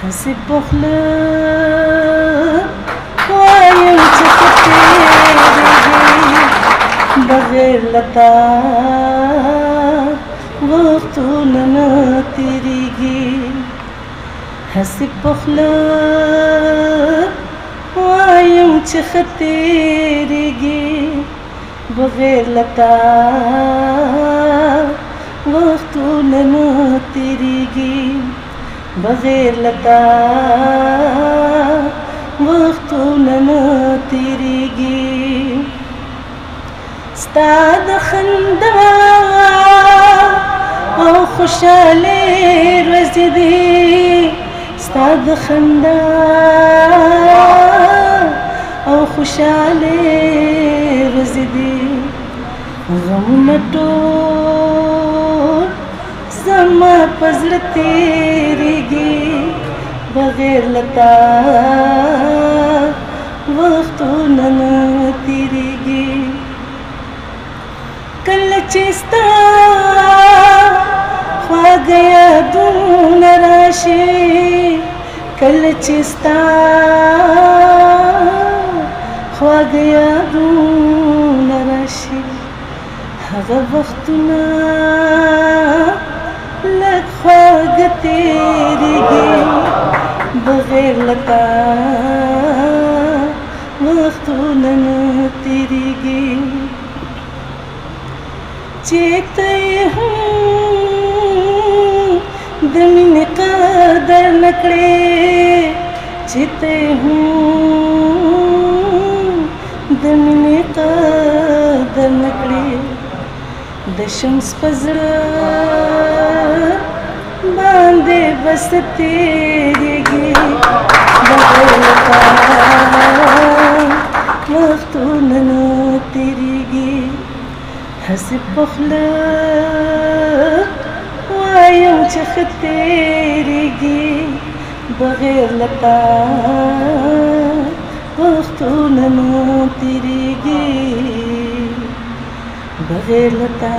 هسې په خوله وایم چې ته تېرېږې بغیر له تا وختونه نه تېرېږي هسې په خوله وایم چې ښه تېرېږي بغیر له تا وختونه نه تېرېږي بغیر له تا وختونه نه تېرېږي ستا د خندا او خوشحالۍ ورځې دي ستا د خندا او خوشحالۍ ورځې دي غمونه ټول زما په زړه تېرېږي بغیر له تا وختونه نه تېرېږي کله چې ستا خواږه یادونه راشي کله چې ستا خواږه یادونه راشي هغه وختونه لږ خواږه تېرېږي بغیر له تا وختونه نه تېرېږي چې ته یې هم د مینې قدر نه کړې چې ته یې هم د مینې قدر نه کړې د شمس په زړه باندې بس تېرېږي بغیر له تا وختونه نه تېرېږي هسې په خوله وایم چې ښه تېرېږي بغیر له تا وختونه نه تېرېږي بغیر له تا